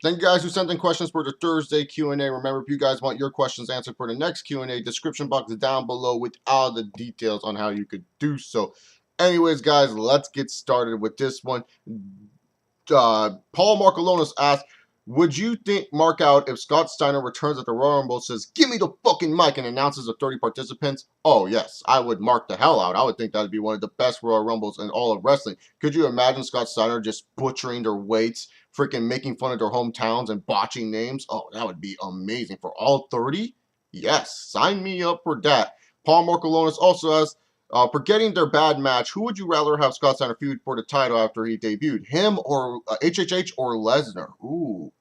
Thank you guys who sent in questions for the Thursday Q&A. Remember, if you guys want your questions answered for the next Q&A, description box is down below with all the details on how you could do so. Anyways, guys, let's get started with this one. Paul Markalonis asked, would you think mark out if Scott Steiner returns at the Royal Rumble, says, give me the fucking mic, and announces the 30 participants? Oh, yes, I would mark the hell out. I would think that would be one of the best Royal Rumbles in all of wrestling. Could you imagine Scott Steiner just butchering their weights, freaking making fun of their hometowns and botching names? Oh, that would be amazing. For all 30? Yes, sign me up for that. Paul Markalonis also asked, forgetting their bad match, who would you rather have Scott Steiner feud for the title after he debuted? Him or HHH or Lesnar? Ooh.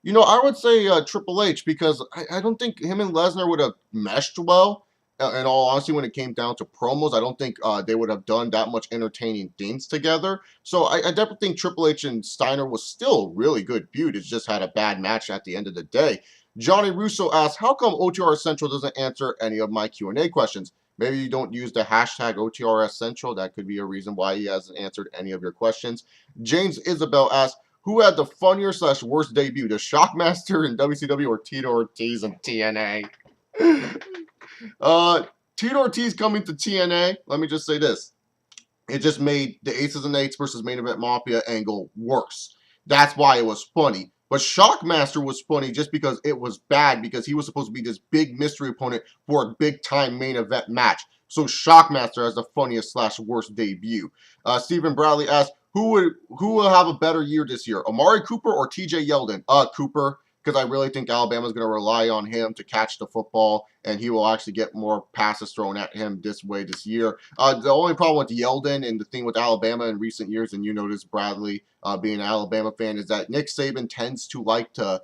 You know, I would say Triple H because I don't think him and Lesnar would have meshed well. In all honesty, when it came down to promos, I don't think they would have done that much entertaining things together. So I definitely think Triple H and Steiner was still a really good feud. It's just had a bad match at the end of the day. Johnny Russo asked, how come OTR Central doesn't answer any of my Q&A questions? Maybe you don't use the hashtag OTRS Central. That could be a reason why he hasn't answered any of your questions. James Isabel asked, who had the funnier / worst debut, the Shockmaster in WCW or Tito Ortiz in TNA? Tito Ortiz coming to TNA, let me just say this. It just made the Aces and Eights versus Main Event Mafia angle worse. That's why it was funny. But Shockmaster was funny just because it was bad, because he was supposed to be this big mystery opponent for a big-time main event match. So Shockmaster has the funniest / worst debut. Stephen Bradley asked, who will have a better year this year, Amari Cooper or TJ Yeldon? Cooper, because I really think Alabama's going to rely on him to catch the football, and he will actually get more passes thrown at him this year. The only problem with Yeldon and the thing with Alabama in recent years, and you notice Bradley being an Alabama fan, is that Nick Saban tends to like to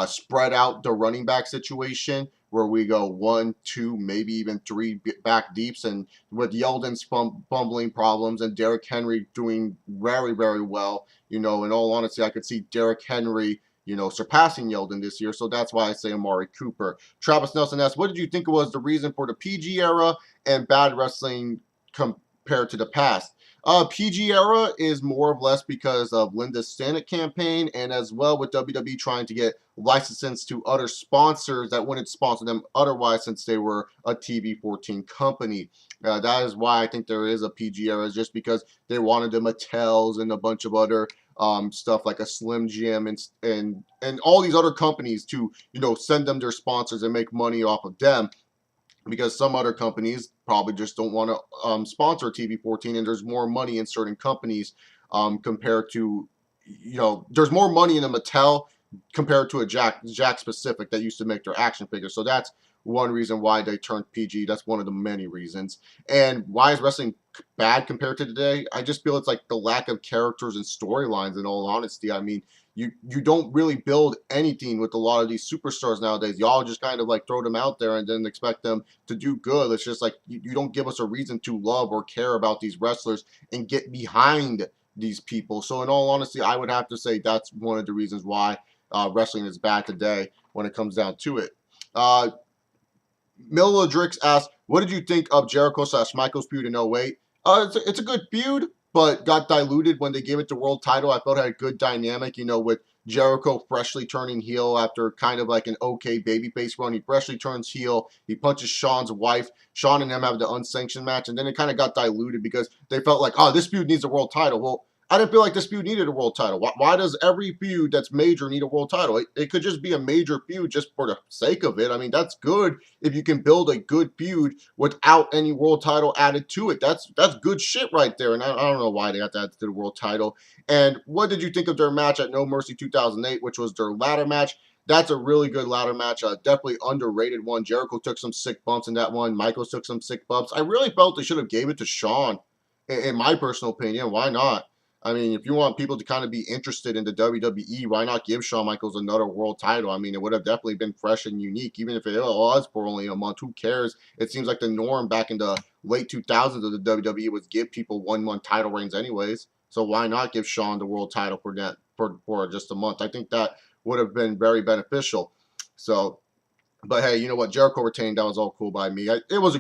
spread out the running back situation, where we go 1, 2, maybe even 3 back deeps, and with Yeldon's fumbling problems and Derrick Henry doing very, very well, you know, in all honesty, I could see Derrick Henry, you know, surpassing Yeldon this year, so that's why I say Amari Cooper. Travis Nelson asked, what did you think was the reason for the PG era and bad wrestling compared to the past? PG era is more or less because of Linda Stanek campaign, and as well with WWE trying to get licenses to other sponsors that wouldn't sponsor them otherwise, since they were a TV-14 company. That is why I think there is a PG era, just because they wanted the Mattels and a bunch of other stuff like a Slim Jim and all these other companies to, you know, send them their sponsors and make money off of them, because some other companies probably just don't want to sponsor TV-14, and there's more money in certain companies compared to, you know, there's more money in a Mattel compared to a Jack Specific that used to make their action figures. So that's one reason why they turned PG. That's one of the many reasons. And why is wrestling bad compared to today? I just feel it's like the lack of characters and storylines, in all honesty. I mean, you don't really build anything with a lot of these superstars nowadays. Y'all just kind of like throw them out there and then expect them to do good. It's just like you don't give us a reason to love or care about these wrestlers and get behind these people. So in all honesty, I would have to say that's one of the reasons why wrestling is bad today when it comes down to it. Mila Drix asked, what did you think of Jericho / Michaels feud in 08? It's a good feud, but got diluted when they gave it the world title. I felt it had a good dynamic, you know, with Jericho freshly turning heel after kind of like an okay babyface run. He freshly turns heel. He punches Shawn's wife. Shawn and him have the unsanctioned match, and then it kind of got diluted because they felt like, oh, this feud needs a world title. Well, I didn't feel like this feud needed a world title. Why does every feud that's major need a world title? It could just be a major feud just for the sake of it. I mean, that's good if you can build a good feud without any world title added to it. That's good shit right there. And I don't know why they had to add to the world title. And what did you think of their match at No Mercy 2008, which was their ladder match? That's a really good ladder match. Definitely underrated one. Jericho took some sick bumps in that one. Michaels took some sick bumps. I really felt they should have gave it to Shawn, in my personal opinion. Why not? I mean, if you want people to kind of be interested in the WWE, why not give Shawn Michaels another world title? I mean, it would have definitely been fresh and unique, even if it was for only a month. Who cares? It seems like the norm back in the late 2000s of the WWE was give people 1-month title reigns anyways. So why not give Shawn the world title for that for just a month? I think that would have been very beneficial. So, but hey, you know what? Jericho retained. That was all cool by me. It's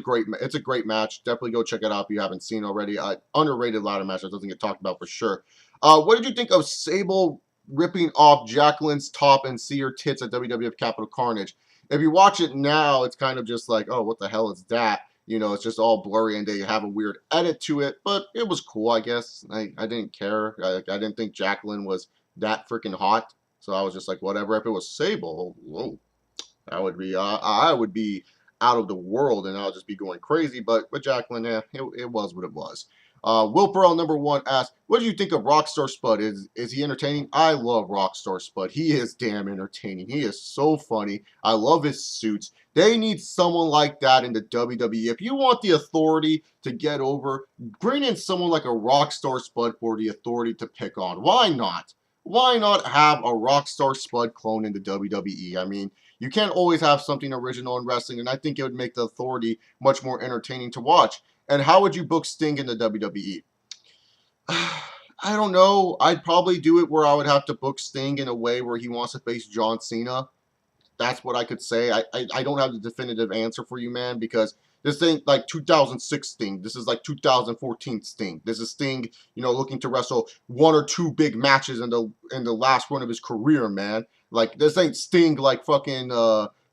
a great match. Definitely go check it out if you haven't seen already. Underrated ladder match that doesn't get talked about for sure. What did you think of Sable ripping off Jacqueline's top and see her tits at WWF Capital Carnage. If you watch it now, it's kind of just like, oh, what the hell is that? You know, it's just all blurry and they have a weird edit to it, but it was cool, I guess. I didn't care. I didn't think Jacqueline was that freaking hot, so I was just like, whatever. If it was Sable, whoa, I would be out of the world and I'll just be going crazy. But with Jacqueline, yeah, it was what it was. Will Pearl #1 asked, what do you think of Rockstar Spud? Is he entertaining? I love Rockstar Spud. He is damn entertaining. He is so funny. I love his suits. They need someone like that in the WWE. If you want the authority to get over, bring in someone like a Rockstar Spud for the authority to pick on. Why not? Why not have a Rockstar Spud clone in the WWE? I mean, you can't always have something original in wrestling, and I think it would make the authority much more entertaining to watch. And how would you book Sting in the WWE? I don't know. I'd probably do it where I would have to book Sting in a way where he wants to face John Cena. That's what I could say. I don't have the definitive answer for you, man, because this ain't like 2006 Sting. This is like 2014 Sting. This is Sting, you know, looking to wrestle 1 or 2 big matches in the last run of his career, man. Like, this ain't Sting like fucking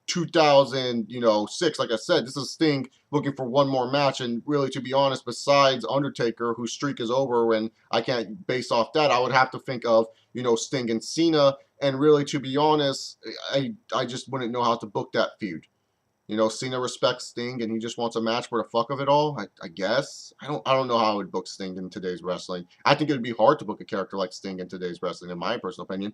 2006. Like I said, this is Sting looking for one more match. And really, to be honest, besides Undertaker, whose streak is over, and I can't base off that, I would have to think of, you know, Sting and Cena. And really, to be honest, I just wouldn't know how to book that feud. You know, Cena respects Sting, and he just wants a match for the fuck of it all. I guess I don't know how I would book Sting in today's wrestling. I think it would be hard to book a character like Sting in today's wrestling, in my personal opinion.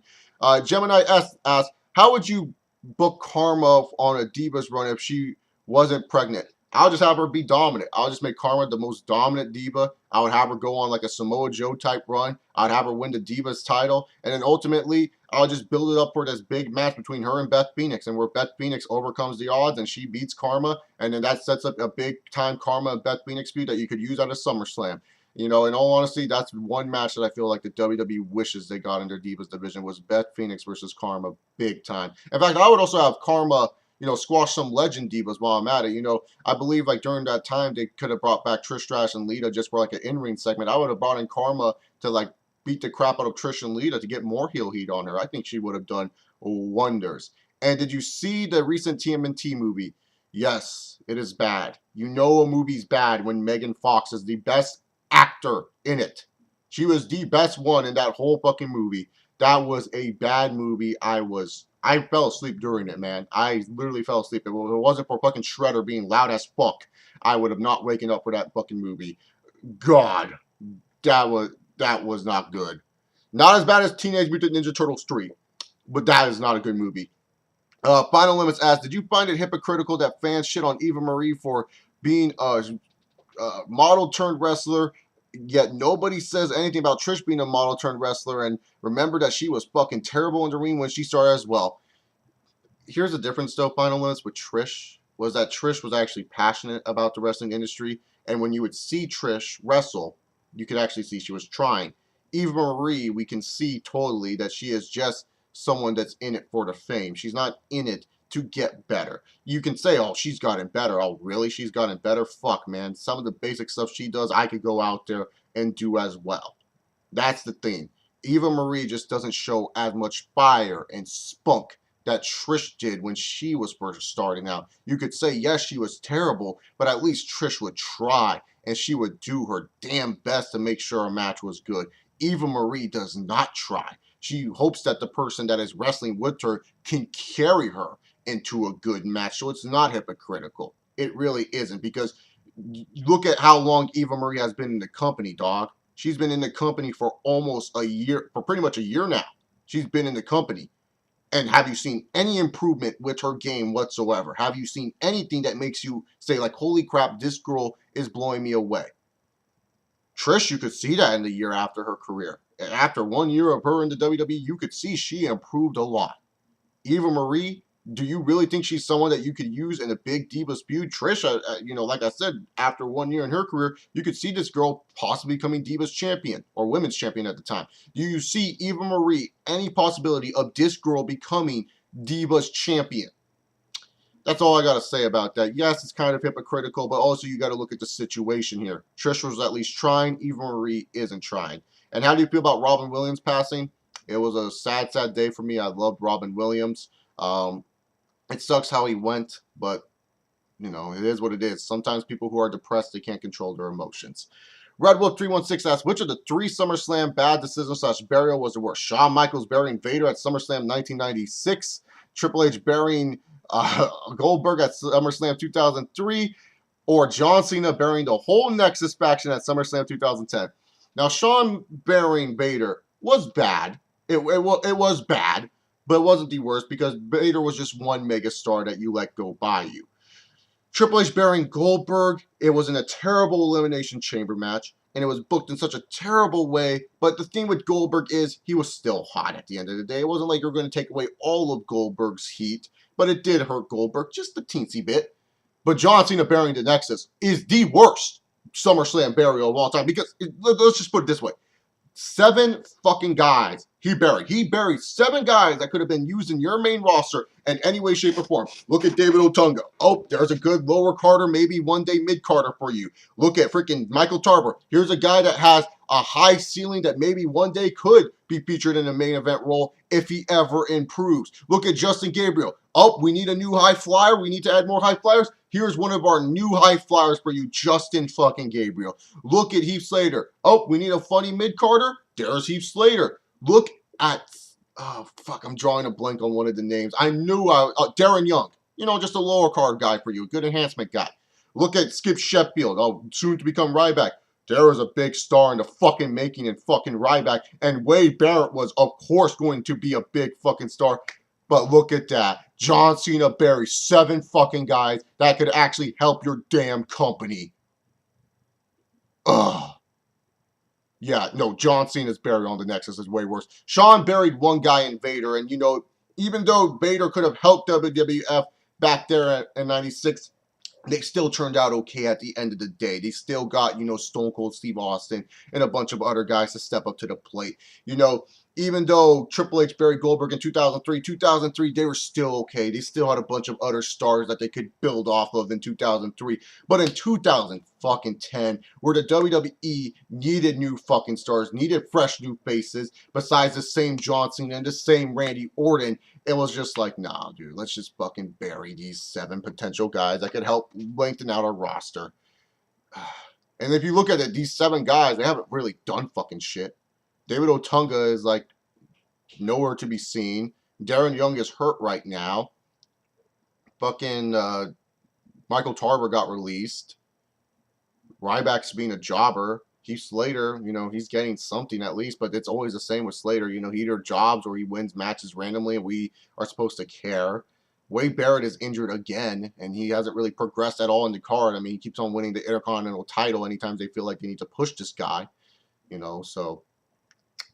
Gemini S asks, how would you book Karma on a Divas run if she wasn't pregnant? I'll just have her be dominant. I'll just make Karma the most dominant diva. I would have her go on like a Samoa Joe type run. I'd have her win the Divas title. And then ultimately, I'll just build it up for this big match between her and Beth Phoenix. And where Beth Phoenix overcomes the odds and she beats Karma. And then that sets up a big time Karma and Beth Phoenix feud that you could use at a SummerSlam. You know, in all honesty, that's one match that I feel like the WWE wishes they got in their Divas division was Beth Phoenix versus Karma big time. In fact, I would also have Karma, you know, squash some legend divas while I'm at it. You know, I believe like during that time they could have brought back Trish Stratus and Lita just for like an in-ring segment. I would have brought in Karma to like beat the crap out of Trish and Lita to get more heel heat on her. I think she would have done wonders. And did you see the recent TMNT movie? Yes, it is bad. You know a movie's bad when Megan Fox is the best actor in it. She was the best one in that whole fucking movie. That was a bad movie. I fell asleep during it, man. I literally fell asleep. If it wasn't for fucking Shredder being loud as fuck, I would have not waken up for that fucking movie. God, that was not good. Not as bad as Teenage Mutant Ninja Turtles 3, but that is not a good movie. Final Limits asks, did you find it hypocritical that fans shit on Eva Marie for being a model turned wrestler, yet nobody says anything about Trish being a model turned wrestler? And remember that she was fucking terrible in the ring when she started as well. Here's the difference though, Final Limits, with Trish, was that Trish was actually passionate about the wrestling industry. And when you would see Trish wrestle, you could actually see she was trying. Eva Marie, we can see totally that she is just someone that's in it for the fame. She's not in it to get better. You can say, oh, she's gotten better. Oh, really? She's gotten better? Fuck, man. Some of the basic stuff she does, I could go out there and do as well. That's the thing. Eva Marie just doesn't show as much fire and spunk that Trish did when she was first starting out. You could say, yes, she was terrible, but at least Trish would try, and she would do her damn best to make sure a match was good. Eva Marie does not try. She hopes that the person that is wrestling with her can carry her into a good match. So it's not hypocritical. It really isn't, because look at how long Eva Marie has been in the company, dog. She's been in the company for almost a year, for pretty much a year now. She's been in the company. And have you seen any improvement with her game whatsoever? Have you seen anything that makes you say, like, holy crap, this girl is blowing me away? Trish, you could see that in the year after her career. After 1 year of her in the WWE, you could see she improved a lot. Eva Marie, do you really think she's someone that you could use in a big Divas feud? Trish, you know, like I said, after 1 year in her career, you could see this girl possibly becoming Divas champion or women's champion at the time. Do you see Eva Marie any possibility of this girl becoming Divas champion? That's all I got to say about that. Yes, it's kind of hypocritical, but also you got to look at the situation here. Trish was at least trying. Eva Marie isn't trying. And how do you feel about Robin Williams passing? It was a sad, sad day for me. I loved Robin Williams. It sucks how he went, but you know, it is what it is. Sometimes people who are depressed, they can't control their emotions. Red Wolf 316 asks, which of the 3 SummerSlam bad decisions / burial was the worst? Shawn Michaels burying Vader at SummerSlam 1996, Triple H burying Goldberg at SummerSlam 2003, or John Cena burying the whole Nexus faction at SummerSlam 2010. Now, Shawn burying Vader was bad. It was bad, but it wasn't the worst because Vader was just one megastar that you let go by you. Triple H burying Goldberg, it was in a terrible Elimination Chamber match, and it was booked in such a terrible way, but the thing with Goldberg is he was still hot at the end of the day. It wasn't like you're going to take away all of Goldberg's heat, but it did hurt Goldberg just a teensy bit. But John Cena burying the Nexus is the worst SummerSlam burial of all time, because let's just put it this way. 7 fucking guys he buried. He buried 7 guys that could have been used in your main roster in any way, shape, or form. Look at David Otunga. Oh, there's a good lower Carter, maybe one day mid Carter for you. Look at freaking Michael Tarver. Here's a guy that has a high ceiling that maybe one day could be featured in a main event role if he ever improves. Look at Justin Gabriel. Oh, we need a new high flyer. We need to add more high flyers. Here's one of our new high flyers for you, Justin fucking Gabriel. Look at Heath Slater. Oh, we need a funny mid-carder. There's Heath Slater. Look at, oh, fuck, I'm drawing a blank on one of the names. I knew, Darren Young. You know, just a lower card guy for you, a good enhancement guy. Look at Skip Sheffield, oh, soon to become Ryback. There was a big star in the fucking making in fucking Ryback. And Wade Barrett was, of course, going to be a big fucking star. But look at that. John Cena buried 7 fucking guys that could actually help your damn company. Ugh. Yeah, no, John Cena's buried on the Nexus is way worse. Shawn buried one guy in Vader, and you know, even though Vader could have helped WWF back there in 96, they still turned out okay at the end of the day. They still got, you know, Stone Cold Steve Austin and a bunch of other guys to step up to the plate. You know, even though Triple H buried Goldberg in 2003, they were still okay. They still had a bunch of other stars that they could build off of in 2003. But in 2010, where the WWE needed new fucking stars, needed fresh new faces, besides the same John Cena and the same Randy Orton, it was just like, nah, dude, let's just fucking bury these 7 potential guys that could help lengthen out our roster. And if you look at it, these 7 guys, they haven't really done fucking shit. David Otunga is like nowhere to be seen. Darren Young is hurt right now. Fucking Michael Tarver got released. Ryback's being a jobber. Heath Slater, you know, he's getting something at least, but it's always the same with Slater. You know, he either jobs or he wins matches randomly, and we are supposed to care. Wade Barrett is injured again, and he hasn't really progressed at all in the card. I mean, he keeps on winning the Intercontinental title anytime they feel like they need to push this guy. You know, so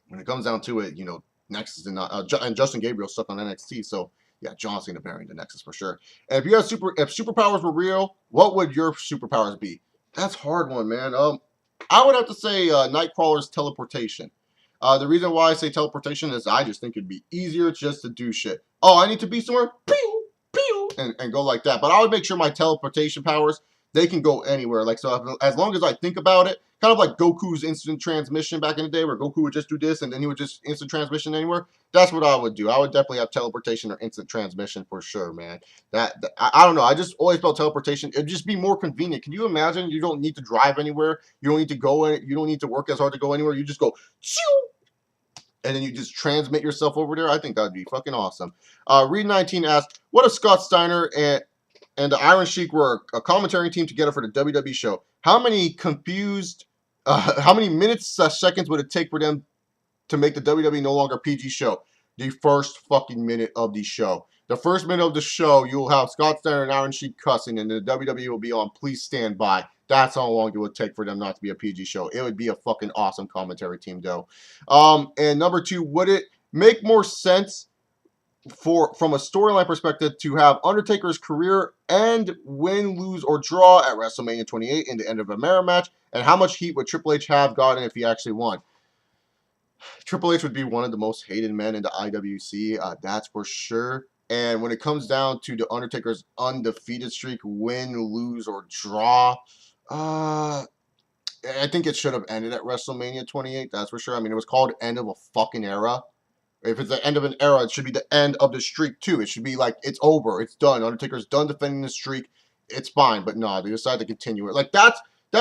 when it comes down to it, you know, Nexus and Justin Gabriel stuck on NXT, so yeah, John Cena burying the Nexus for sure. And if you had if superpowers were real, what would your superpowers be? That's a hard one, man. I would have to say Nightcrawler's teleportation. The reason why I say teleportation is I just think it'd be easier just to do shit. Oh, I need to be somewhere, pew, pew, and go like that. But I would make sure my teleportation powers, they can go anywhere. Like, so as long as I think about it, kind of like Goku's instant transmission back in the day, where Goku would just do this and then he would just instant transmission anywhere. That's what I would do. I would definitely have teleportation or instant transmission for sure, man. I don't know. I just always felt teleportation. It'd just be more convenient. Can you imagine? You don't need to drive anywhere. You don't need to go. You don't need to work as hard to go anywhere. You just go, and then you just transmit yourself over there. I think that'd be fucking awesome. Reed19 asked, what if Scott Steiner and the Iron Sheik were a commentary team together for the WWE show? How many minutes seconds would it take for them to make the WWE no longer PG show? The first fucking minute of the show. The first minute of the show, you will have Scott Steiner and Iron Sheik cussing, and the WWE will be on please stand by. That's how long it would take for them not to be a PG show. It would be a fucking awesome commentary team, though. And number 2, would it make more sense from a storyline perspective to have Undertaker's career end, win, lose, or draw at WrestleMania 28 in the end of a mirror match? And how much heat would Triple H have gotten if he actually won? Triple H would be one of the most hated men in the IWC, that's for sure. And when it comes down to the Undertaker's undefeated streak, win, lose, or draw, I think it should have ended at WrestleMania 28, that's for sure. I mean, it was called End of a Fucking Era. If it's the end of an era, it should be the end of the streak too. It should be like, it's over, it's done. Undertaker's done defending the streak. It's fine. But no, they decided to continue it. Like, that's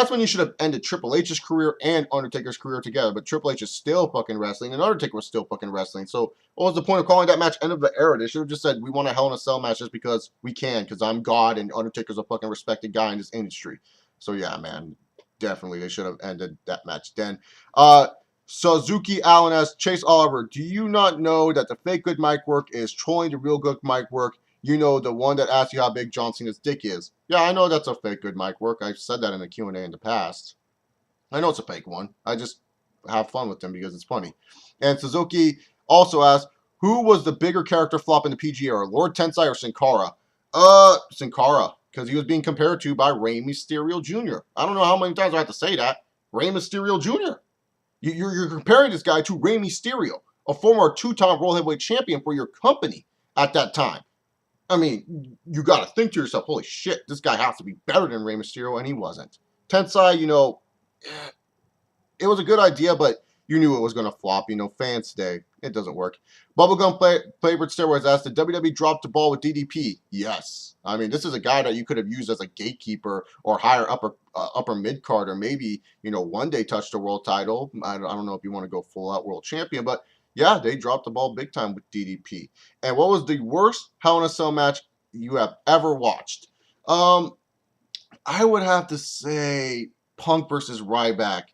when you should have ended Triple H's career and Undertaker's career together. But Triple H is still fucking wrestling, and Undertaker was still fucking wrestling. So what was the point of calling that match end of the era? They should have just said, we want a Hell in a Cell match just because we can, because I'm God and Undertaker's a fucking respected guy in this industry. So yeah, man, definitely they should have ended that match then. Suzuki Allen asks, Chase Oliver, do you not know that the fake good mic work is trolling the real good mic work? You know, the one that asks you how big John Cena's dick is. Yeah, I know that's a fake good mic work. I've said that in the Q&A in the past. I know it's a fake one. I just have fun with them because it's funny. And Suzuki also asks, who was the bigger character flop in the PG era, Lord Tensai or Sin Cara? Sin Cara, because he was being compared to by Rey Mysterio Jr. I don't know how many times I have to say that. Rey Mysterio Jr. You're comparing this guy to Rey Mysterio, a former two-time World Heavyweight Champion for your company at that time. I mean, you got to think to yourself, holy shit, this guy has to be better than Rey Mysterio, and he wasn't. Tensai, you know, it was a good idea, but you knew it was going to flop. You know, fans today, it doesn't work. Bubblegum Flavored Steroids asked, did WWE drop the ball with DDP? Yes. I mean, this is a guy that you could have used as a gatekeeper or higher upper mid-card, or maybe, you know, one day touch the world title. I don't know if you want to go full-out world champion, but yeah, they dropped the ball big time with DDP. And what was the worst Hell in a Cell match you have ever watched? I would have to say Punk versus Ryback.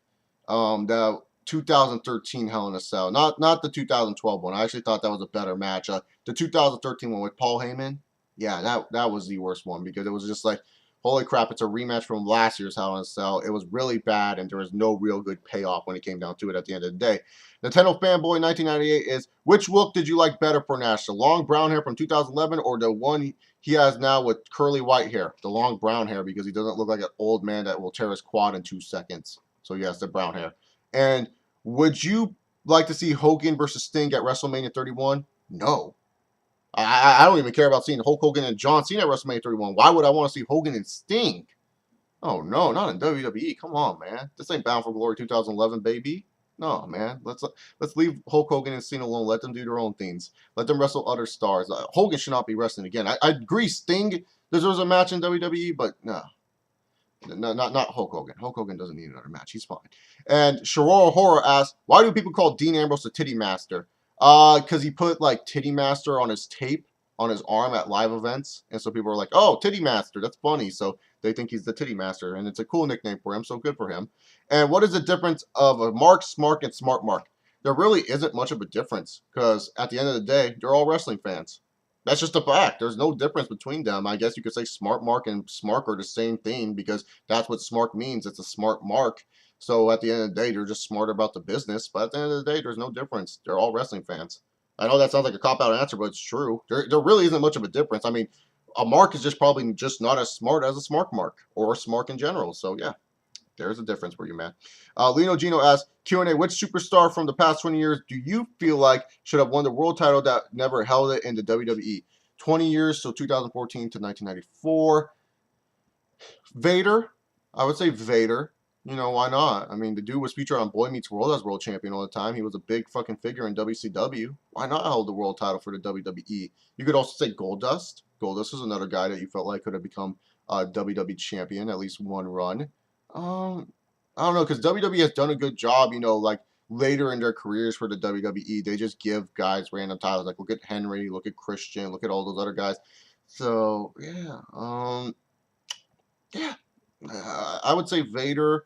The 2013 Hell in a Cell, not the 2012 one. I actually thought that was a better match. The 2013 one with Paul Heyman, yeah, that was the worst one because it was just like, holy crap, it's a rematch from last year's Hell in a Cell. It was really bad, and there was no real good payoff when it came down to it at the end of the day. Nintendo Fanboy 1998 is, which look did you like better for Nash? The long brown hair from 2011 or the one he has now with curly white hair? The long brown hair, because he doesn't look like an old man that will tear his quad in 2 seconds. So yes, the brown hair. And would you like to see Hogan versus Sting at WrestleMania 31? No. I don't even care about seeing Hulk Hogan and John Cena at WrestleMania 31. Why would I want to see Hogan and Sting? Oh no, not in WWE. Come on, man. This ain't Bound for Glory 2011, baby. No, man. Let's leave Hulk Hogan and Cena alone. Let them do their own things. Let them wrestle other stars. Hogan should not be wrestling again. I agree. Sting deserves a match in WWE, but no. No, not Hulk Hogan. Hulk Hogan doesn't need another match. He's fine. And Sharora Horror asks, why do people call Dean Ambrose the Titty Master? Because he put like Titty Master on his tape on his arm at live events, and so people are like, oh, Titty Master, that's funny. So they think he's the Titty Master, and it's a cool nickname for him, so good for him. And what is the difference of a Mark Smart and Smart Mark? There really isn't much of a difference, because at the end of the day, they're all wrestling fans. That's just a fact. There's no difference between them. I guess you could say Smart Mark and Smark are the same thing because that's what Smark means. It's a smart mark. So at the end of the day, they're just smart about the business. But at the end of the day, there's no difference. They're all wrestling fans. I know that sounds like a cop-out answer, but it's true. There really isn't much of a difference. I mean, a mark is just probably just not as smart as a smart mark or a smark in general. So yeah, there's a difference for you, man. Lino Gino asks, Q&A, which superstar from the past 20 years do you feel like should have won the world title that never held it in the WWE? 20 years, so 2014 to 1994. Vader. I would say Vader. You know, why not? I mean, the dude was featured on Boy Meets World as world champion all the time. He was a big fucking figure in WCW. Why not hold the world title for the WWE? You could also say Goldust. Goldust is another guy that you felt like could have become a WWE champion, at least one run. I don't know, because WWE has done a good job, you know, like later in their careers for the WWE. They just give guys random titles. Like, look at Henry, look at Christian, look at all those other guys. So, yeah. Yeah. I would say Vader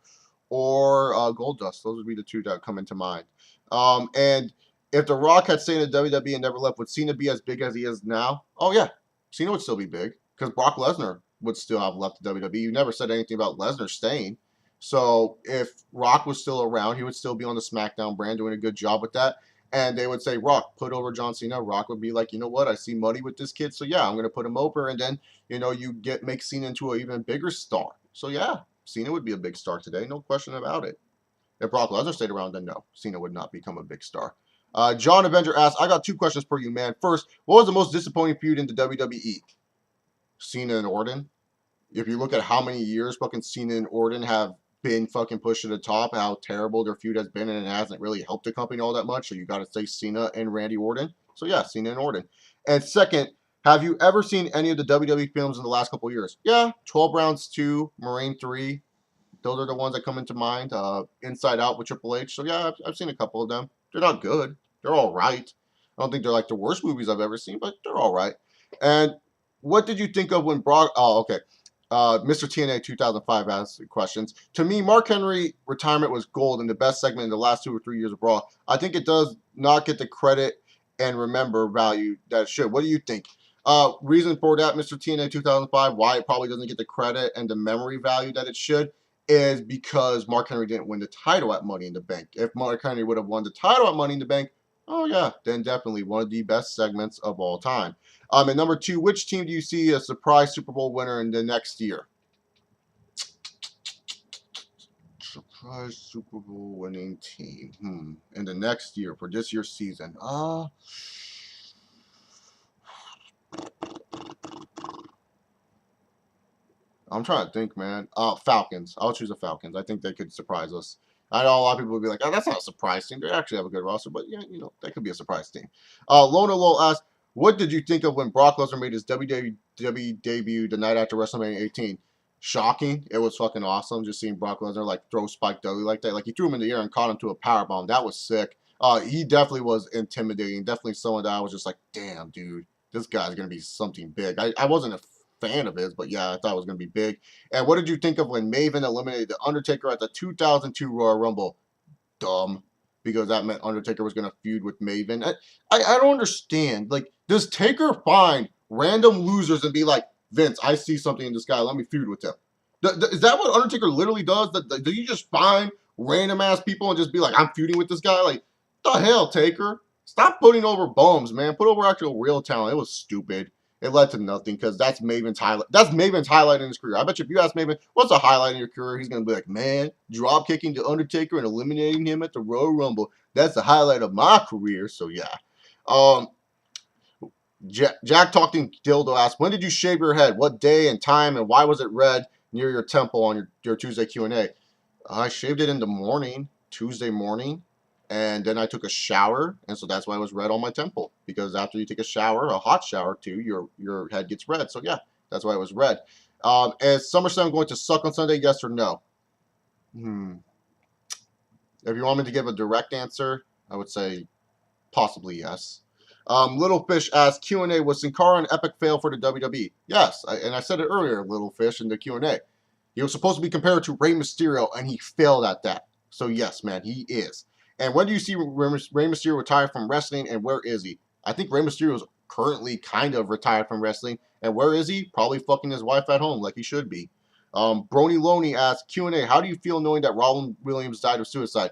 or Goldust. Those would be the two that come into mind. And if The Rock had stayed in the WWE and never left, would Cena be as big as he is now? Oh, yeah. Cena would still be big because Brock Lesnar would still have left the WWE. You never said anything about Lesnar staying. So if Rock was still around, he would still be on the SmackDown brand doing a good job with that. And they would say, Rock, put over John Cena. Rock would be like, you know what? I see money with this kid. So, yeah, I'm going to put him over. And then, you know, you make Cena into an even bigger star. So, yeah, Cena would be a big star today. No question about it. If Brock Lesnar stayed around, then no, Cena would not become a big star. John Avenger asks, I got 2 questions for you, man. First, what was the most disappointing feud in the WWE? Cena and Orton. If you look at how many years fucking Cena and Orton have been fucking pushed to the top, how terrible their feud has been, and it hasn't really helped the company all that much. So you got to say Cena and Randy Orton. So yeah, Cena and Orton. And second, have you ever seen any of the WWE films in the last couple of years? Yeah, 12 Rounds 2, Marine 3. Those are the ones that come into mind. Inside Out with Triple H. So yeah, I've seen a couple of them. They're not good. They're all right. I don't think they're like the worst movies I've ever seen, but they're all right. And what did you think of when Brock? Oh, okay. Mr. TNA 2005 asked questions. To me, Mark Henry retirement was gold and the best segment in the last 2 or 3 years of Raw. I think it does not get the credit and remember value that it should. What do you think? Reason for that, Mr. TNA 2005, why it probably doesn't get the credit and the memory value that it should, is because Mark Henry didn't win the title at Money in the Bank. If Mark Henry would have won the title at Money in the Bank, oh yeah, then definitely one of the best segments of all time. And number 2, which team do you see a surprise Super Bowl winner in the next year? Surprise Super Bowl winning team. In the next year for this year's season. I'm trying to think, man. Falcons. I'll choose the Falcons. I think they could surprise us. I know a lot of people would be like, oh, that's not a surprise team. They actually have a good roster, but yeah, that could be a surprise team. Lona Lowell asked, what did you think of when Brock Lesnar made his WWE debut the night after WrestleMania 18? Shocking. It was fucking awesome just seeing Brock Lesnar like throw Spike Dudley like that. Like he threw him in the air and caught him to a powerbomb. That was sick. He definitely was intimidating. Definitely someone that I was just like, damn, dude, this guy's going to be something big. I wasn't a fan of his, but yeah, I thought it was going to be big. And what did you think of when Maven eliminated The Undertaker at the 2002 Royal Rumble? Dumb. Because that meant Undertaker was going to feud with Maven. I don't understand. Like, does Taker find random losers and be like, Vince, I see something in this guy. Let me feud with him. Is that what Undertaker literally does? Do you just find random ass people and just be like, I'm feuding with this guy? Like, the hell, Taker? Stop putting over bums, man. Put over actual real talent. It was stupid. It led to nothing because that's Maven's highlight. That's Maven's highlight in his career. I bet you if you ask Maven, what's a highlight in your career? He's going to be like, man, drop kicking the Undertaker and eliminating him at the Royal Rumble. That's the highlight of my career. So, yeah. Jack Talking Dildo asked, when did you shave your head? What day and time? And why was it red near your temple on your Tuesday Q&A? I shaved it in the morning, Tuesday morning. And then I took a shower, and so that's why it was red on my temple. Because after you take a shower, a hot shower too, your head gets red. So yeah, that's why it was red. Is SummerSlam going to suck on Sunday? Yes or no? If you want me to give a direct answer, I would say possibly yes. Little Fish asked, Q&A, was Sin Cara an epic fail for the WWE? Yes, and I said it earlier, Little Fish, in the Q&A. He was supposed to be compared to Rey Mysterio, and he failed at that. So yes, man, he is. And when do you see Rey Mysterio retire from wrestling, and where is he? I think Rey Mysterio is currently kind of retired from wrestling. And where is he? Probably fucking his wife at home like he should be. Brony Loney asked, Q&A, how do you feel knowing that Robin Williams died of suicide?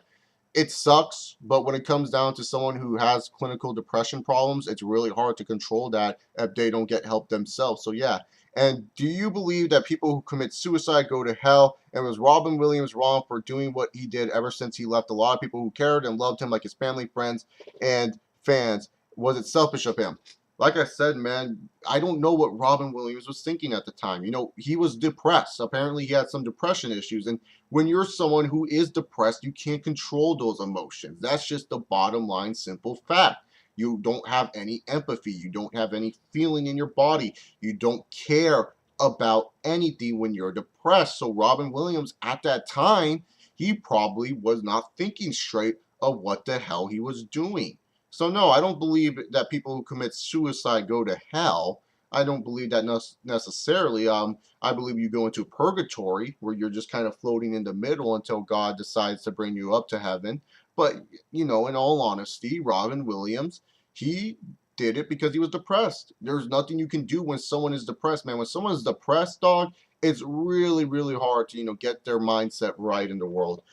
It sucks, but when it comes down to someone who has clinical depression problems, it's really hard to control that if they don't get help themselves. So yeah. And do you believe that people who commit suicide go to hell? And was Robin Williams wrong for doing what he did ever since he left a lot of people who cared and loved him, like his family, friends, and fans? Was it selfish of him? Like I said, man, I don't know what Robin Williams was thinking at the time. He was depressed. Apparently, he had some depression issues. And when you're someone who is depressed, you can't control those emotions. That's just the bottom line, simple fact. You don't have any empathy. You don't have any feeling in your body. You don't care about anything when you're depressed. So Robin Williams, at that time, he probably was not thinking straight of what the hell he was doing. So no, I don't believe that people who commit suicide go to hell. I don't believe that necessarily. I believe you go into purgatory, where you're just kind of floating in the middle until God decides to bring you up to heaven. But, in all honesty, Robin Williams, he did it because he was depressed. There's nothing you can do when someone is depressed, man. When someone is depressed, dog, it's really, really hard to, get their mindset right in the world.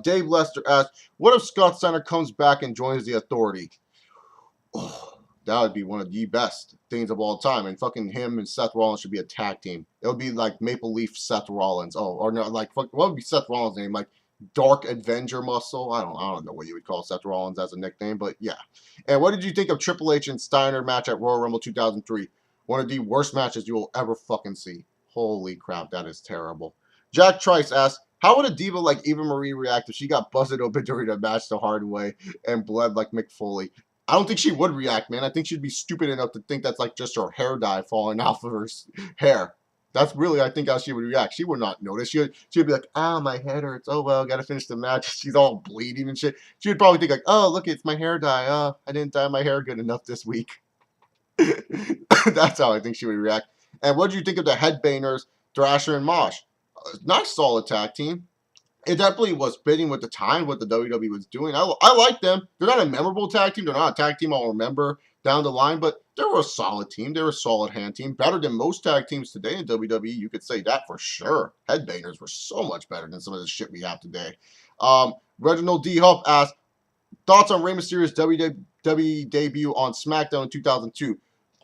Dave Lester asked, what if Scott Steiner comes back and joins the Authority? Oh, that would be one of the best things of all time. And fucking him and Seth Rollins should be a tag team. It would be like Maple Leaf Seth Rollins. Oh, or no, like, what would be Seth Rollins' name? Like, Dark Avenger Muscle. I don't know what you would call Seth Rollins as a nickname, but yeah. And what did you think of Triple H and Steiner match at Royal Rumble 2003? One of the worst matches you will ever fucking see. Holy crap, that is terrible. Jack Trice asked, How would a diva like Eva Marie react if she got busted open during a match the hard way and bled like Mick Foley? I don't think she would react, man. I think she'd be stupid enough to think that's like just her hair dye falling off of her hair. That's really, I think, how she would react. She would not notice. She'd be like, "Ah, my head hurts. Oh well, gotta finish the match." She's all bleeding and shit. She would probably think like, "Oh, look, it's my hair dye. Oh, I didn't dye my hair good enough this week." That's how I think she would react. And what do you think of the Headbangers, Thrasher and Mosh? Nice, solid tag team. It definitely was fitting with the time, what the WWE was doing. I like them. They're not a memorable tag team. They're not a tag team I'll remember down the line, but they were a solid team. They were a solid hand team. Better than most tag teams today in WWE. You could say that for sure. Headbangers were so much better than some of the shit we have today. Reginald D. Huff asked, thoughts on Rey Mysterio's WWE debut on SmackDown in 2002?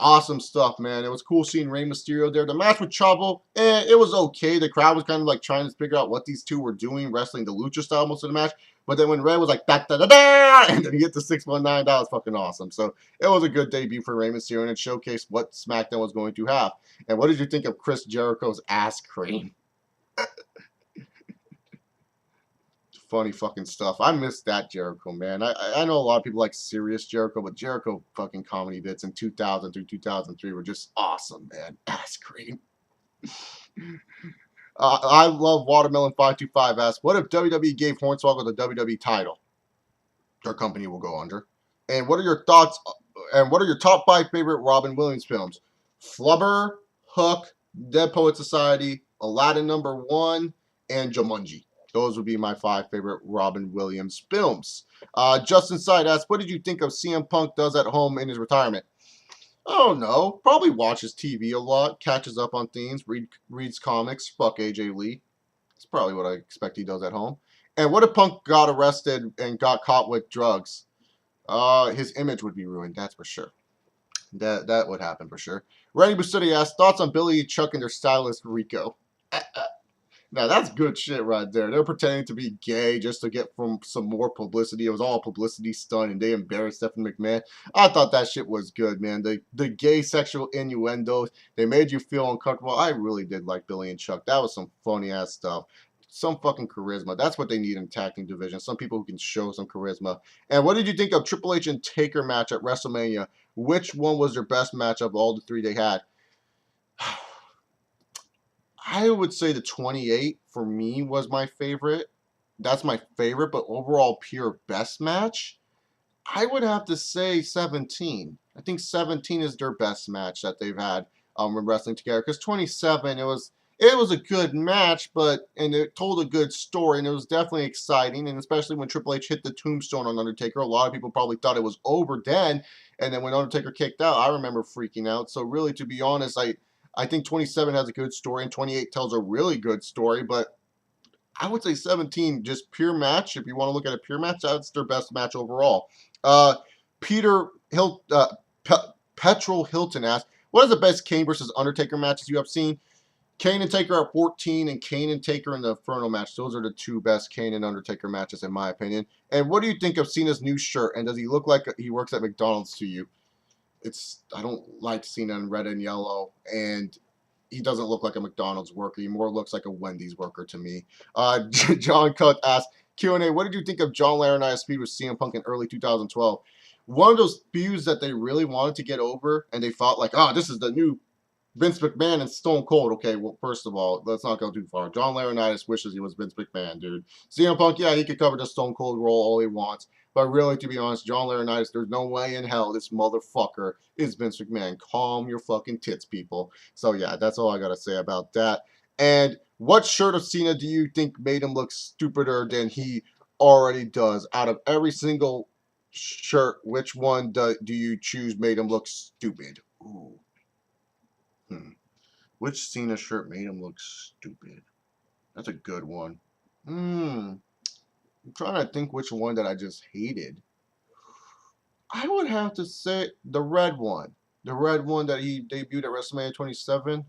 Awesome stuff, man. It was cool seeing Rey Mysterio there. The match with Chavo, it was okay. The crowd was kind of like trying to figure out what these two were doing, wrestling the lucha style most of the match. But then when Rey was like, da da da da, and then he hit the 619, that was fucking awesome. So it was a good debut for Rey Mysterio, and it showcased what SmackDown was going to have. And what did you think of Chris Jericho's ass cream? Funny fucking stuff. I miss that Jericho, man. I know a lot of people like serious Jericho, but Jericho fucking comedy bits in 2000 through 2003 were just awesome, man. Ass cream. I love Watermelon 525 asks, what if WWE gave Hornswoggle the WWE title? Their company will go under. And what are your thoughts, and what are your top 5 favorite Robin Williams films? Flubber, Hook, Dead Poet Society, Aladdin #1, and Jumanji. Those would be my 5 favorite Robin Williams films. Justin Side asks, what did you think of CM Punk does at home in his retirement? I don't know. Probably watches TV a lot, catches up on things, reads comics. Fuck AJ Lee. That's probably what I expect he does at home. And what if Punk got arrested and got caught with drugs? His image would be ruined, that's for sure. That would happen for sure. Randy Bustutti asks, thoughts on Billy Chuck and their stylist Rico? Now, that's good shit right there. They're pretending to be gay just to get some more publicity. It was all a publicity stunt, and they embarrassed Stephanie McMahon. I thought that shit was good, man. The gay sexual innuendos, they made you feel uncomfortable. I really did like Billy and Chuck. That was some funny-ass stuff. Some fucking charisma. That's what they need in the tag team division. Some people who can show some charisma. And what did you think of Triple H and Taker match at WrestleMania? Which one was their best match of all the 3 they had? I would say the 28 for me was my favorite. That's my favorite, but overall pure best match, I would have to say 17. I think 17 is their best match that they've had when wrestling together. Because 27, it was a good match, and it told a good story, and it was definitely exciting. And especially when Triple H hit the tombstone on Undertaker, a lot of people probably thought it was over then. And then when Undertaker kicked out, I remember freaking out. So really, to be honest, I think 27 has a good story, and 28 tells a really good story, but I would say 17, just pure match. If you want to look at a pure match, that's their best match overall. Petrol Hilton asked, what is the best Kane versus Undertaker matches you have seen? Kane and Taker at 14, and Kane and Taker in the Inferno match. Those are the 2 best Kane and Undertaker matches, in my opinion. And what do you think of Cena's new shirt, and does he look like he works at McDonald's to you? I don't like Cena in red and yellow, and he doesn't look like a McDonald's worker. He more looks like a Wendy's worker to me. John Cutt asked, Q&A, what did you think of John Laurinaitis' feud with CM Punk in early 2012? One of those feuds that they really wanted to get over, and they thought like, this is the new Vince McMahon and Stone Cold. Okay, well, first of all, let's not go too far. John Laurinaitis wishes he was Vince McMahon, dude. CM Punk, yeah, he could cover the Stone Cold role all he wants. But really, to be honest, John Laurinaitis, there's no way in hell this motherfucker is Vince McMahon. Calm your fucking tits, people. So, yeah, that's all I got to say about that. And what shirt of Cena do you think made him look stupider than he already does? Out of every single shirt, which one do you choose made him look stupid? Ooh. Which Cena shirt made him look stupid? That's a good one. I'm trying to think which one that I just hated. I would have to say the red one. The red one that he debuted at WrestleMania 27.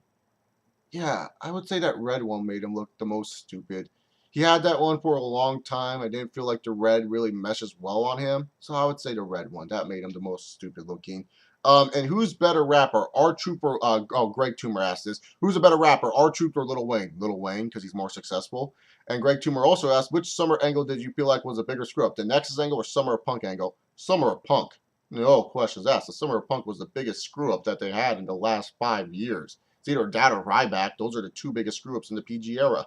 Yeah, I would say that red one made him look the most stupid. He had that one for a long time. I didn't feel like the red really meshes well on him. So I would say the red one. That made him the most stupid looking. And who's better rapper, R-Truth or Greg Toomer asked this. Who's a better rapper, R-Truth or Lil Wayne? Lil Wayne, because he's more successful. And Greg Toomer also asked, which Summer angle did you feel like was a bigger screw up, the Nexus angle or Summer of Punk angle? Summer of Punk. No questions asked. The Summer of Punk was the biggest screw up that they had in the last 5 years. It's either that or Ryback. Those are the two biggest screw ups in the PG era.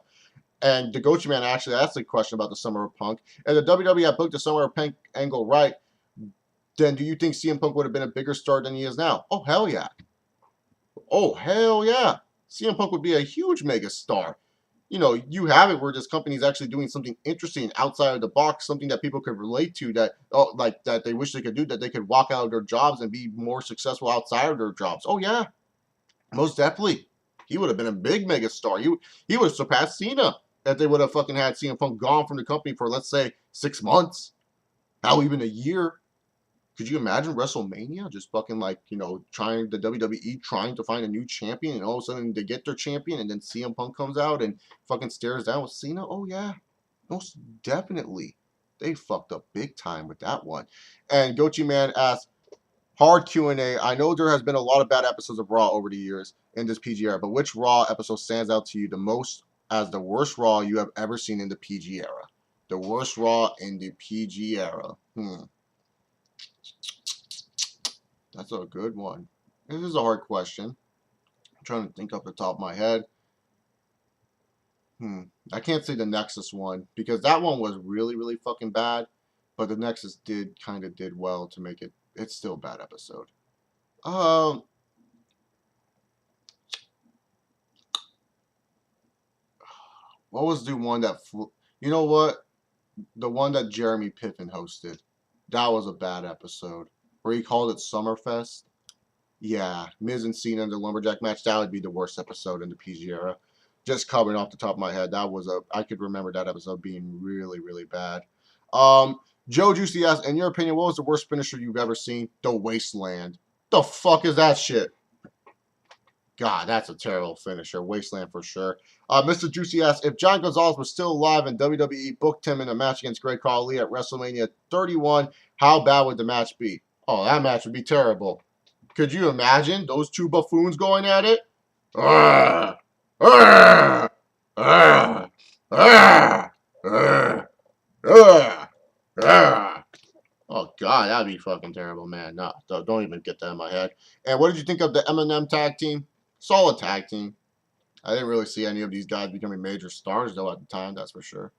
And the Gochi Man actually asked a question about the Summer of Punk. And the WWE had booked the Summer of Punk angle right, then do you think CM Punk would have been a bigger star than he is now? Oh, hell yeah. Oh, hell yeah. CM Punk would be a huge mega star. You know, you have it where this company is actually doing something interesting outside of the box, something that people could relate to, that that they wish they could do, that they could walk out of their jobs and be more successful outside of their jobs. Oh yeah, most definitely. He would have been a big mega star. He would have surpassed Cena if they would have fucking had CM Punk gone from the company for, let's say, 6 months. How even a year. Could you imagine WrestleMania just fucking like, you know, the WWE trying to find a new champion, and all of a sudden they get their champion and then CM Punk comes out and fucking stares down with Cena? Oh yeah, most definitely. They fucked up big time with that one. And Gochi Man asked, hard Q&A. I know there has been a lot of bad episodes of Raw over the years in this PG era, but which Raw episode stands out to you the most as the worst Raw you have ever seen in the PG era? The worst Raw in the PG era. That's a good one. This is a hard question. I'm trying to think off the top of my head. I can't say the Nexus one because that one was really, really fucking bad. But the Nexus kind of did well to make it. It's still a bad episode. What was the one that you know what? The one that Jeremy Piven hosted. That was a bad episode. Where he called it Summerfest. Yeah, Miz and Cena in the Lumberjack match. That would be the worst episode in the PG era. Just covering off the top of my head, I could remember that episode being really, really bad. Joe Juicy asked, in your opinion, what was the worst finisher you've ever seen? The Wasteland. The fuck is that shit? God, that's a terrible finisher. Wasteland for sure. Mr. Juicy asked, if John Gonzalez was still alive and WWE booked him in a match against Great Khali at WrestleMania 31, how bad would the match be? Oh, that match would be terrible. Could you imagine those two buffoons going at it? Oh, God, that'd be fucking terrible, man. No, don't even get that in my head. And what did you think of the M&M tag team? Solid tag team. I didn't really see any of these guys becoming major stars, though, at the time, that's for sure.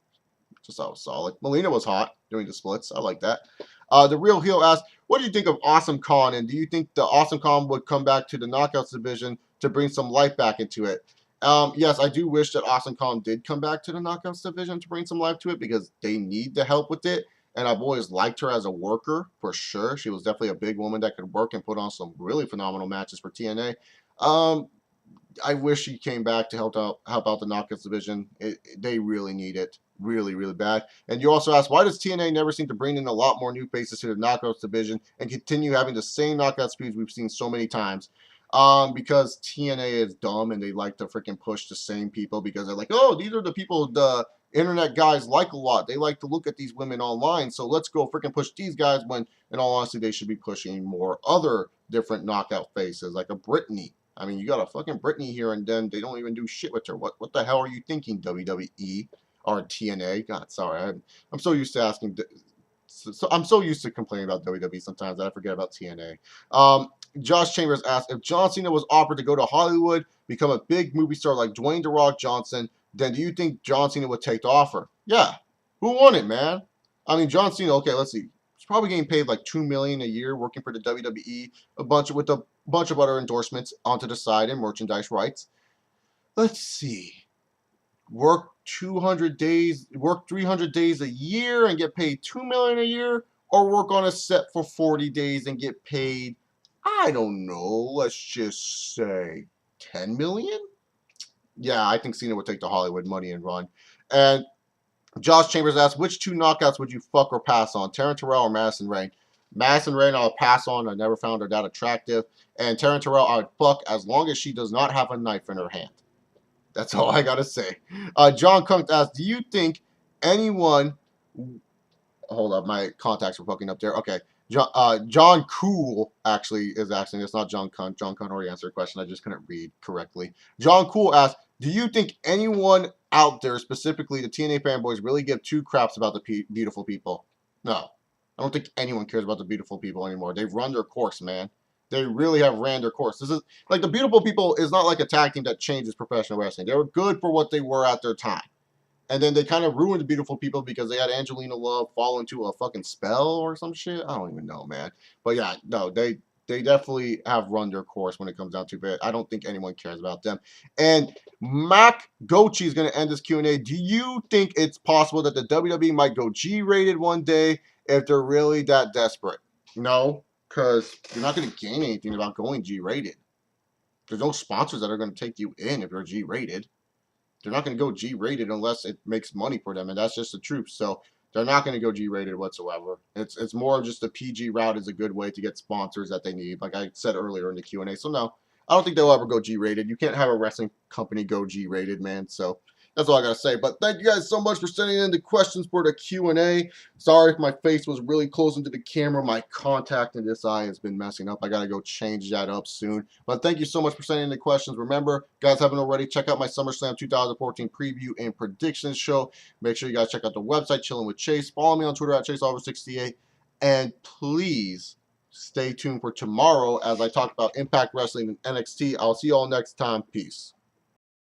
Just thought it was solid. Melina was hot doing the splits. I like that. The Real Heel asked, what do you think of Awesome Kong? And do you think the Awesome Kong would come back to the Knockouts division to bring some life back into it? Yes, I do wish that Awesome Kong did come back to the Knockouts division to bring some life to it because they need the help with it. And I've always liked her as a worker, for sure. She was definitely a big woman that could work and put on some really phenomenal matches for TNA. I wish she came back to help out the Knockouts division. They really need it. Really, really bad. And you also asked, why does TNA never seem to bring in a lot more new faces to the Knockouts division and continue having the same knockout speeds we've seen so many times? Because TNA is dumb and they like to freaking push the same people because they're like, oh, these are the people the internet guys like a lot. They like to look at these women online, so let's go freaking push these guys when, in all honesty, they should be pushing more other different knockout faces, like a Brittany. I mean, you got a fucking Brittany here and then they don't even do shit with her. What the hell are you thinking, WWE? Or TNA. God, sorry. I'm so used to asking. I'm so used to complaining about WWE sometimes that I forget about TNA. Josh Chambers asked, if John Cena was offered to go to Hollywood, become a big movie star like Dwayne The Rock Johnson, then do you think John Cena would take the offer? Yeah. Who won it, man? I mean, John Cena, okay, let's see. He's probably getting paid like $2 million a year working for the WWE, with a bunch of other endorsements onto the side and merchandise rights. Let's see. Work 200 days, work 300 days a year and get paid $2 million a year, or work on a set for 40 days and get paid, I don't know, let's just say $10 million? Yeah, I think Cena would take the Hollywood money and run. And Josh Chambers asked, which two knockouts would you fuck or pass on, Taryn Terrell or Madison Rayne? Madison Rayne, I'll pass on. I never found her that attractive. And Taryn Terrell, I would fuck as long as she does not have a knife in her hand. That's all I gotta say. John Kunk asked, do you think anyone... Hold up, my contacts were fucking up there. Okay. John Cool actually is asking. It's not John Cunt. John Cunt already answered the question. I just couldn't read correctly. John Cool asked, do you think anyone out there, specifically the TNA fanboys, really give two craps about the beautiful people? No. I don't think anyone cares about the beautiful people anymore. They've run their course, man. They really have ran their course. This is like the beautiful people is not like a tag team that changes professional wrestling. They were good for what they were at their time. And then they kind of ruined the beautiful people because they had Angelina Love fall into a fucking spell or some shit. I don't even know, man. But yeah, no, they definitely have run their course when it comes down to it. I don't think anyone cares about them. And Mac Gochi is going to end this Q&A. Do you think it's possible that the WWE might go G-rated one day if they're really that desperate? No, because you're not going to gain anything about going G-rated. There's no sponsors that are going to take you in if you're G-rated. They're not going to go G-rated unless it makes money for them, and that's just the truth. So they're not going to go G-rated whatsoever. It's more of just the PG route is a good way to get sponsors that they need, like I said earlier in the Q&A. So no, I don't think they'll ever go G-rated. You can't have a wrestling company go G-rated, man. So that's all I got to say. But thank you guys so much for sending in the questions for the Q&A. Sorry if my face was really close into the camera. My contact in this eye has been messing up. I got to go change that up soon. But thank you so much for sending in the questions. Remember, guys haven't already, check out my SummerSlam 2014 preview and predictions show. Make sure you guys check out the website, Chilling with Chase. Follow me on Twitter at ChaseOver68. And please stay tuned for tomorrow as I talk about Impact Wrestling and NXT. I'll see you all next time. Peace.